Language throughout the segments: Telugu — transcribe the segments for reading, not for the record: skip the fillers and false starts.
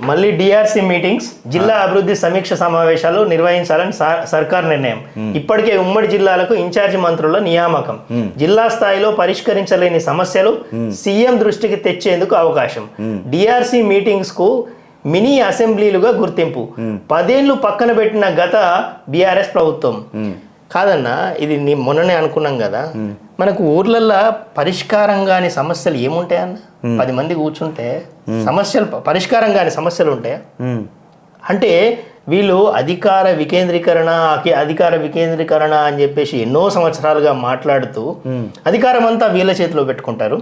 మళ్ళీ డిఆర్సి మీటింగ్స్, జిల్లా అభివృద్ధి సమీక్ష సమావేశాలు నిర్వహించాలని సర్కార్ నిర్ణయం. ఇప్పటికే ఉమ్మడి జిల్లాలకు ఇన్ఛార్జి మంత్రుల నియామకం. జిల్లా స్థాయిలో పరిష్కరించలేని సమస్యలు సీఎం దృష్టికి తెచ్చేందుకు అవకాశం. డిఆర్సి మీటింగ్స్ కు మినీ అసెంబ్లీలుగా గుర్తింపు. 10 ఏళ్లు పక్కన పెట్టిన గత బీఆర్ఎస్ ప్రభుత్వం. కాదన్నా, ఇది మొన్ననే అనుకున్నాం కదా, మనకు ఊర్లల్లో పరిష్కారం కాని సమస్యలు ఏముంటాయన్న? 10 మంది కూర్చుంటే సమస్యలు పరిష్కారం కాని సమస్యలు ఉంటాయా? అంటే వీళ్ళు అధికార వికేంద్రీకరణ అని చెప్పేసి ఎన్నో సంవత్సరాలుగా మాట్లాడుతూ అధికారం అంతా వీళ్ళ చేతిలో పెట్టుకుంటారు.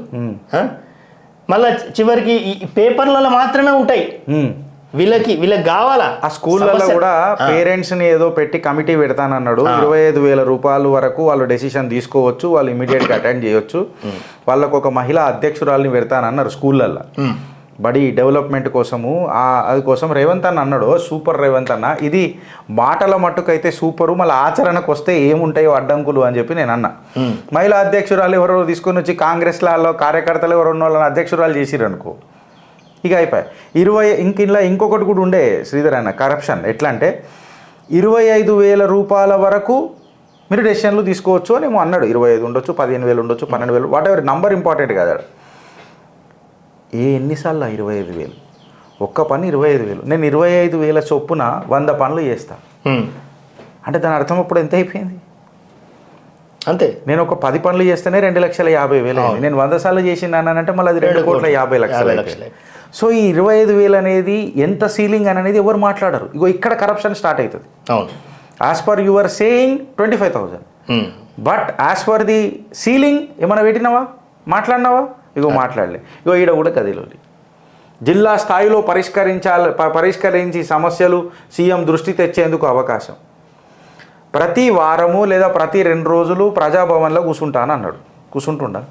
మళ్ళా చివరికి ఈ పేపర్లలో మాత్రమే ఉంటాయి. వీళ్ళకి కావాలా? ఆ స్కూళ్ళలో కూడా పేరెంట్స్ ని ఏదో పెట్టి కమిటీ పెడతానన్నాడు. 25,000 రూపాయల వరకు వాళ్ళు డెసిషన్ తీసుకోవచ్చు, వాళ్ళు ఇమీడియట్ గా అటెండ్ చేయొచ్చు. వాళ్ళకు ఒక మహిళా అధ్యక్షురాలని పెడతానన్నారు స్కూళ్ళల్లో బడి డెవలప్మెంట్ కోసము. అది కోసం రేవంత్ అన్న అన్నాడు, సూపర్ రేవంత్ అన్న, ఇది మాటల మట్టుకైతే సూపరు, మళ్ళీ ఆచరణకు వస్తే ఏముంటాయో అడ్డంకులు అని చెప్పి నేను అన్నా. మహిళా అధ్యక్షురాలు ఎవరో తీసుకొని వచ్చి కాంగ్రెస్ లలో కార్యకర్తలు ఎవరు ఉన్న వాళ్ళని అధ్యక్షురాలు చేసిరు అనుకో, ఇక అయిపోయాయి. ఇంకొకటి కూడా ఉండే శ్రీధర్ అన్న, కరప్షన్ ఎట్లా అంటే 25,000 రూపాయల వరకు మీరు డెసిషన్లు తీసుకోవచ్చు అని ఏమో అన్నాడు. 25 ఉండొచ్చు, 15,000 ఉండొచ్చు, 12,000, వాట్ ఎవర్, నంబర్ ఇంపార్టెంట్ కదా. ఎన్నిసార్లు 25,000? ఒక్క పని 25,000. నేను 25,000 చొప్పున 100 పనులు చేస్తా అంటే దాని అర్థం అప్పుడు ఎంత అయిపోయింది? అంతే. నేను ఒక 10 పనులు చేస్తేనే 2,50,000 అయింది. నేను 100 సార్లు చేసినానంటే మళ్ళీ అది 2,50,00,000. సో ఈ 25,000 అనేది ఎంత సీలింగ్ అని అనేది ఎవరు మాట్లాడరు. ఇగో ఇక్కడ కరప్షన్ స్టార్ట్ అవుతుంది. As per your saying 25,000, but as per the ceiling ఏమైనా పెట్టినావా, మాట్లాడినావా? ఇగో మాట్లాడలే. ఇగో ఈడ కూడా గదిలో జిల్లా స్థాయిలో పరిష్కరించి సమస్యలు సీఎం దృష్టి తెచ్చేందుకు అవకాశం. ప్రతి వారము లేదా ప్రతి 2 రోజులు ప్రజాభవన్లో కూర్చుంటాను అన్నాడు. కూర్చుంటుండా?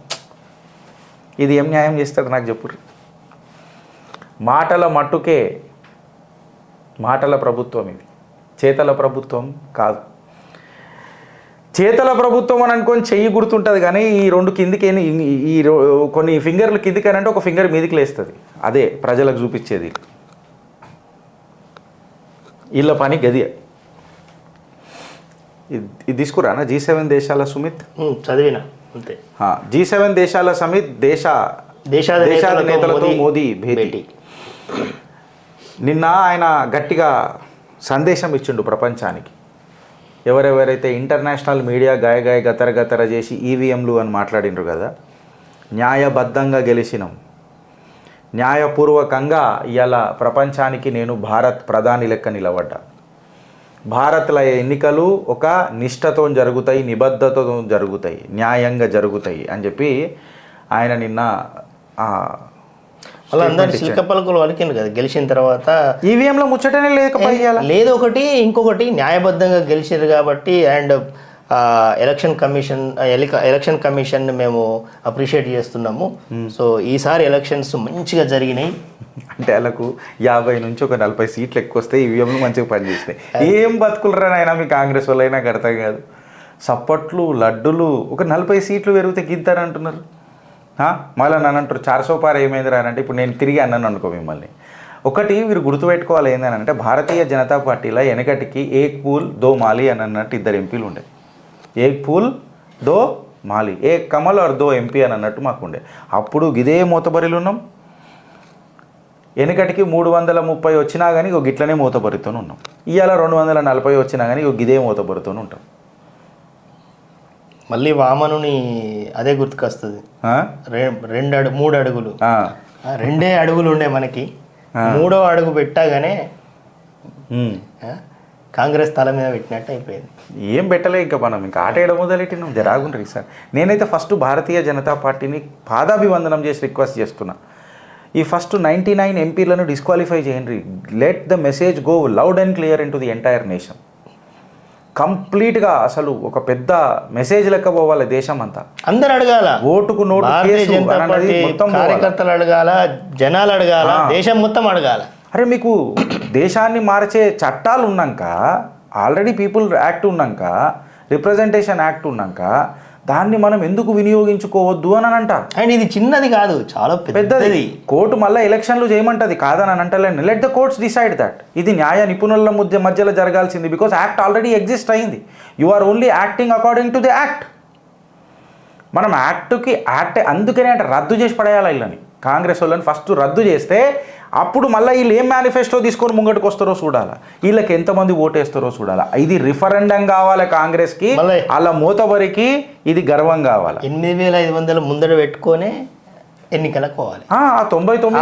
ఇది ఏం న్యాయం చేస్తాడు నాకు చెప్పుర్రి. మాటల మట్టుకే మాటల ప్రభుత్వం ఇది, చేతల ప్రభుత్వం కాదు. చేతల ప్రభుత్వం అని అనుకొని చెయ్యి గుర్తుంటుంది కానీ ఈ 2 కిందికి కొన్ని ఫింగర్లు కిందికనంటే ఒక ఫింగర్ మీదికి లేస్తుంది. అదే ప్రజలకు చూపించేది. వీళ్ళ పని గది. ఇది తీసుకురానా G7 దేశాల సుమిత్? చదివినా అంతే. G7 దేశాల సమిత్ దేశాధినేతలతో మోదీ భేటీ. నిన్న ఆయన గట్టిగా సందేశం ఇచ్చిండు ప్రపంచానికి. ఎవరెవరైతే ఇంటర్నేషనల్ మీడియా గతర చేసి ఈవీఎంలు అని మాట్లాడినరు కదా, న్యాయబద్ధంగా గెలిచినాం, న్యాయపూర్వకంగా ఇవాళ ప్రపంచానికి నేను భారత్ ప్రధాని లెక్క నిలబడ్డా. భారత్ల ఎన్నికలు ఒక నిష్ఠతో జరుగుతాయి, నిబద్ధతతో జరుగుతాయి, న్యాయంగా జరుగుతాయి అని చెప్పి ఆయన నిన్న వాళ్ళందరూ శిల్కపలకులు వలికిండు కదా గెలిచిన తర్వాత. ఈవీఎంలో ముచ్చటనే లేదు. ఒకటి ఇంకొకటి న్యాయబద్ధంగా గెలిచారు కాబట్టి, అండ్ ఎలక్షన్ కమిషన్ మేము అప్రిషియేట్ చేస్తున్నాము. సో ఈసారి ఎలక్షన్స్ మంచిగా జరిగినాయి. అంటే వాళ్ళకు 50 నుంచి ఒక 40 సీట్లు ఎక్కువ వస్తాయి, ఈవీఎంలు మంచిగా పనిచేస్తాయి. ఏం బతుకులరానైనా మీ కాంగ్రెస్ వాళ్ళైనా అర్థం కాదు. సప్పట్లు, లడ్డులు, ఒక 40 సీట్లు పెరిగితే గిద్దారంటున్నారు. మళ్ళీ నన్ను అంటారు 400 పార్ ఏమైంది రానంటే, ఇప్పుడు నేను తిరిగి అన్నాను అనుకో మిమ్మల్ని. ఒకటి మీరు గుర్తుపెట్టుకోవాలి ఏంటంటే, భారతీయ జనతా పార్టీలో వెనకటికి ఏక్ పూల్ దో మాలి అని అన్నట్టు 2 ఎంపీలు ఉండే. ఏక్ పూల్ దో మాలి, ఏక్ కమల్ ఆర్ దో ఎంపీ అని అన్నట్టు మాకు ఉండే. అప్పుడు ఇదే మూతబరిలు ఉన్నాం. వెనకటికి 330 వచ్చినా కానీ ఒక గిట్లనే మూతబరితో ఉన్నాం. ఇవాళ 240 వచ్చినా కానీ ఒక ఇదే మూతబరితో ఉంటాం. మళ్ళీ వామనుని అదే గుర్తుకొస్తుంది. 3 అడుగులు 2 అడుగులు ఉండే మనకి, 3వ అడుగు పెట్టగానే కాంగ్రెస్ తల మీద పెట్టినట్టు అయిపోయింది. ఏం పెట్టలే ఇంకా మనం, ఇంకా ఆట వేయడం మొదలెట్టినాం. జరాగుండ్రి సార్. నేనైతే ఫస్ట్ భారతీయ జనతా పార్టీని పాదాభివందనం చేసి రిక్వెస్ట్ చేస్తున్నా, ఈ ఫస్ట్ 99 ఎంపీలను డిస్క్వాలిఫై చేయండి. Let the message go loud and clear in to the entire nation. కంప్లీట్గా అసలు ఒక పెద్ద మెసేజ్ లెక్క పోవాలి దేశం అంతా. అందరు అడగాల, ఓటుకు నోటు మొత్తం కార్యకర్తలు అడగాల, జనాలు అడగాల, దేశం మొత్తం అడగాల. అరే మీకు దేశాన్ని మార్చే చట్టాలు ఉన్నాక, ఆల్రెడీ పీపుల్ యాక్ట్ ఉన్నాక, రిప్రజెంటేషన్ యాక్ట్ ఉన్నాక, దాన్ని మనం ఎందుకు వినియోగించుకోవద్దు అని అంట. అండ్ ఇది చిన్నది కాదు, చాలా పెద్దది. కోర్టు మళ్ళీ ఎలక్షన్లు చేయమంటది, కాదని అంటలేండి. Let the courts decide that. ఇది న్యాయ నిపుణుల మధ్యలో జరగాల్సింది. బికాస్ యాక్ట్ ఆల్రెడీ ఎగ్జిస్ట్ అయింది. You are only acting according to the act. మనం యాక్ట్ అందుకనే అంటే రద్దు చేసి పడేయాలి వీళ్ళని, కాంగ్రెస్ వాళ్ళని ఫస్ట్ రద్దు చేస్తే అప్పుడు మళ్ళీ వీళ్ళు ఏం మేనిఫెస్టో తీసుకొని ముంగటికి వస్తారో చూడాలి, వీళ్ళకి ఎంతమంది ఓటేస్తారో చూడాలి. ఇది రిఫరెండం కావాలి కాంగ్రెస్కి, వాళ్ళ మూతబరికి ఇది గర్వం కావాలి. 8,500 ముందర పెట్టుకొని ఎన్నికలకు పోవాలి. 99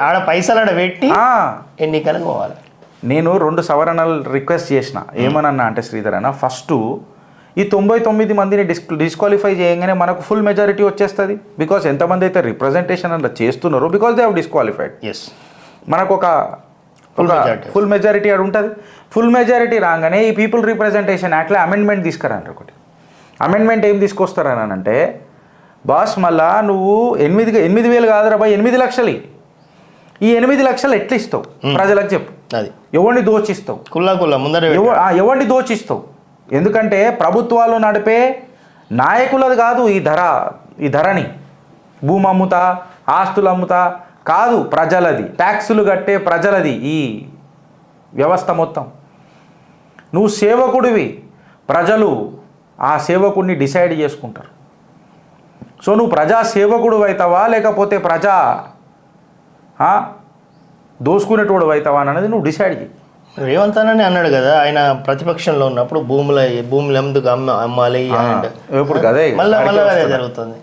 ఆడ పైసలు ఆడ పెట్టి ఎన్నికలకు పోవాలి. నేను 2 సవరణలు రిక్వెస్ట్ చేసిన. ఏమన్నా అంటే శ్రీధర్ అన్న, ఫస్ట్ ఈ 99 మందిని డిస్క్వాలిఫై చేయగానే మనకు ఫుల్ మెజారిటీ వచ్చేస్తుంది. బికాస్ ఎంతమంది అయితే రిప్రజెంటేషన్ అలా చేస్తున్నారో బికాస్ దే హ్యావ్ డిస్క్వాలిఫైడ్. మనకు ఒక ఫుల్ మెజారిటీ అది ఉంటుంది. ఫుల్ మెజారిటీ రాగానే ఈ పీపుల్ రిప్రజెంటేషన్ యాక్ట్లో అమెండ్మెంట్ తీసుకురండి. ఒకటి అమెండ్మెంట్ ఏం తీసుకొస్తారని అంటే, బాస్ మళ్ళా నువ్వు 8,000 కాదురా బాయ్, 8 లక్షలు. ఈ 8 లక్షలు ఎట్లా ఇస్తావు ప్రజలకు చెప్పు. అది ఎవరిని దోచిస్తావు? ముందర ఎవరిని దోచిస్తావు? ఎందుకంటే ప్రభుత్వాలు నడిపే నాయకులది కాదు ఈ ధరని. భూమి అమ్ముతా, ఆస్తులు అమ్ముతా కాదు, ప్రజలది. ట్యాక్సులు కట్టే ప్రజలది ఈ వ్యవస్థ మొత్తం. నువ్వు సేవకుడివి, ప్రజలు ఆ సేవకుడిని డిసైడ్ చేసుకుంటారు. సో నువ్వు ప్రజా సేవకుడు అవుతావా లేకపోతే ప్రజా దోసుకునేటోడు అవుతావా అనేది నువ్వు డిసైడ్ చేయి. రేవంత్ అన్ననే అన్నాడు కదా, ఆయన ప్రతిపక్షంలో ఉన్నప్పుడు భూములు ఎందుకు అమ్మాలి, ఇప్పుడు అదే మళ్ళీ అదే జరుగుతుంది.